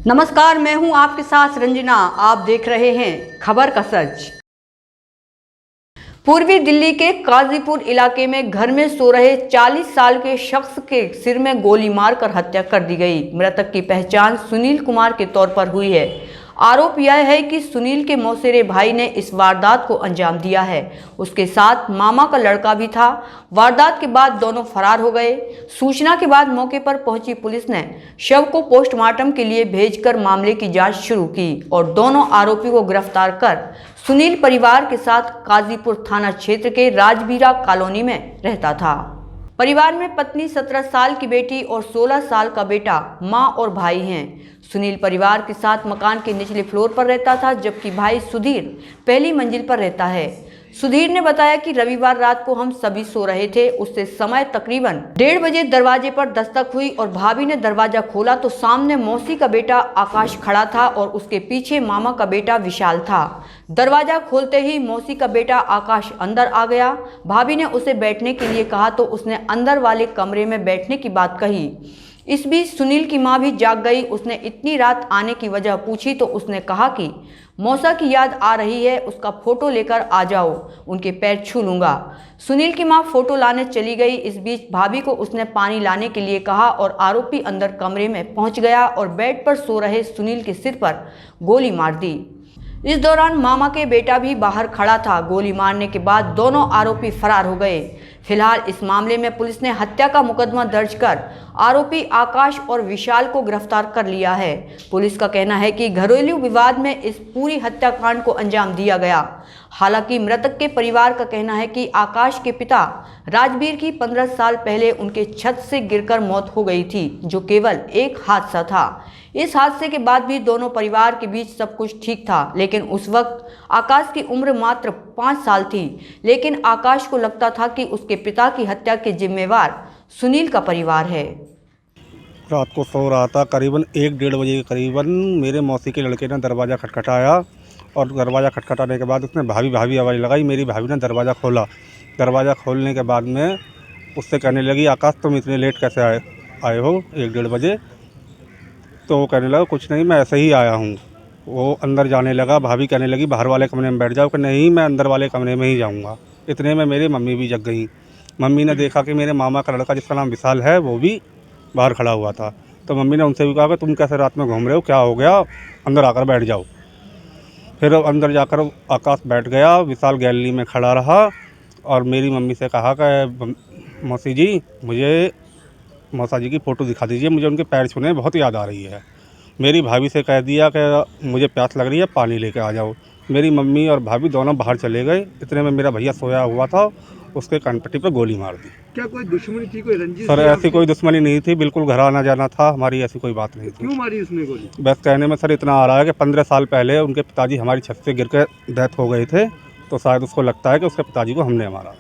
नमस्कार, मैं हूं आपके साथ रंजना। आप देख रहे हैं खबर का सच। पूर्वी दिल्ली के काजीपुर इलाके में घर में सो रहे 40 साल के शख्स के सिर में गोली मारकर हत्या कर दी गई। मृतक की पहचान सुनील कुमार के तौर पर हुई है। आरोप यह है कि सुनील के मौसेरे भाई ने इस वारदात को अंजाम दिया है। उसके साथ मामा का लड़का भी था। वारदात के बाद दोनों फरार हो गए। सूचना के बाद मौके पर पहुंची पुलिस ने शव को पोस्टमार्टम के लिए भेजकर मामले की जांच शुरू की और दोनों आरोपी को गिरफ्तार कर सुनील परिवार के साथ काजीपुर थाना क्षेत्र के राजबीरा कॉलोनी में रहता था। परिवार में पत्नी, 17 साल की बेटी और 16 साल का बेटा, मां और भाई हैं। सुनील परिवार के साथ मकान के निचले फ्लोर पर रहता था, जबकि भाई सुधीर पहली मंजिल पर रहता है। सुधीर ने बताया कि रविवार रात को हम सभी सो रहे थे। उससे समय तकरीबन 1:30 बजे दरवाजे पर दस्तक हुई और भाभी ने दरवाजा खोला तो सामने मौसी का बेटा आकाश खड़ा था और उसके पीछे मामा का बेटा विशाल था। दरवाजा खोलते ही मौसी का बेटा आकाश अंदर आ गया। भाभी ने उसे बैठने के लिए कहा तो उसने अंदर वाले कमरे में बैठने की बात कही। इस बीच सुनील की मां भी जाग गई। उसने इतनी रात आने की वजह पूछी तो उसने कहा कि मौसा की याद आ रही है, उसका फोटो लेकर आ जाओ, उनके पैर छू लूंगा। सुनील की मां फोटो लाने चली गई। इस बीच भाभी को उसने पानी लाने के लिए कहा और आरोपी अंदर कमरे में पहुंच गया और बेड पर सो रहे सुनील के सिर पर गोली मार दी। इस दौरान मामा के बेटा भी बाहर खड़ा था। गोली मारने के बाद दोनों आरोपी फरार हो गए। फिलहाल इस मामले में पुलिस ने हत्या का मुकदमा दर्ज कर आरोपी आकाश और विशाल को गिरफ्तार कर लिया है। पुलिस का कहना है कि घरेलू विवाद में इस पूरी हत्याकांड को अंजाम दिया गया। हालांकि मृतक के परिवार का कहना है कि आकाश के पिता राजबीर की 15 साल पहले उनके छत से गिरकर मौत हो गई थी, जो केवल एक हादसा था। इस हादसे के बाद भी दोनों परिवार के बीच सब कुछ ठीक था, लेकिन उस वक्त आकाश की उम्र मात्र 5 साल थी। लेकिन आकाश को लगता था कि उसके पिता की हत्या के जिम्मेवार सुनील का परिवार है। रात को सो रहा था, करीबन 1-1:30 बजे के करीबन मेरे मौसी के लड़के ने दरवाज़ा खटखटाया और दरवाज़ा खटखटाने के बाद उसने भाभी भाभी आवाज़ लगाई। मेरी भाभी ने दरवाज़ा खोला। दरवाज़ा खोलने के बाद में उससे कहने लगी, आकाश तुम इतने लेट कैसे आए हो 1-1:30 बजे? तो वो कहने लगा कुछ नहीं, मैं ऐसे ही आया हूँ। वो अंदर जाने लगा। भाभी कहने लगी बाहर वाले कमरे में बैठ जाओ, कि नहीं मैं अंदर वाले कमरे में ही जाऊँगा। इतने में मेरी मम्मी भी जग गई। मम्मी ने देखा कि मेरे मामा का लड़का जिसका नाम विशाल है वो भी बाहर खड़ा हुआ था। तो मम्मी ने उनसे भी कहा कि तुम कैसे रात में घूम रहे हो, क्या हो गया, अंदर आकर बैठ जाओ। फिर अंदर जाकर आकाश बैठ गया। विशाल गैलरी में खड़ा रहा और मेरी मम्मी से कहा कि मौसी जी मुझे मौसा जी की फ़ोटो दिखा दीजिए, मुझे उनके पैर छूने बहुत याद आ रही है। मेरी भाभी से कह दिया कि मुझे प्यास लग रही है, पानी लेके आ जाओ। मेरी मम्मी और भाभी दोनों बाहर चले गए। इतने में मेरा भैया सोया हुआ था, उसके कनपट्टी पे गोली मार दी। क्या कोई दुश्मनी थी, कोई रंजिश? सर ऐसी कोई दुश्मनी नहीं थी, बिल्कुल घर आना जाना था, हमारी ऐसी कोई बात नहीं थी। क्यों मारी उसने गोली? बस कहने में सर इतना आ रहा है कि 15 साल पहले उनके पिताजी हमारी छत से गिर कर डेथ हो गए थे, तो शायद उसको लगता है कि उसके पिताजी को हमने मारा।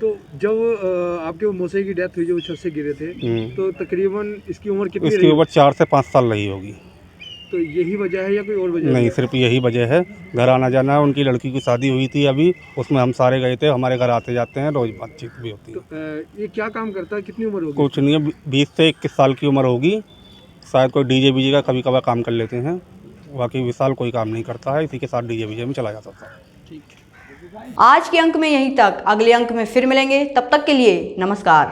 तो जब आपके मौसे की डेथ हुई, जो छत से गिरे थे, तो तकरीबन इसकी उम्र कितनी इसकी रही? उम्र 4 से 5 साल रही होगी। तो यही वजह है या कोई और वजह? नहीं, सिर्फ यही वजह है। घर आना जाना है, उनकी लड़की की शादी हुई थी अभी, उसमें हम सारे गए थे। हमारे घर आते जाते हैं, रोज़ बातचीत भी होती है। तो ये क्या काम करता है, कितनी उम्र होगी? कुछ नहीं है, 20 से 21 साल की उम्र होगी। शायद कोई डीजे बीजे का कभी कभार काम कर लेते हैं। बाकी विशाल कोई काम नहीं करता है, इसी के साथ डीजे बीजे में चला जाता था। ठीक है। आज के अंक में यहीं तक। अगले अंक में फिर मिलेंगे, तब तक के लिए नमस्कार।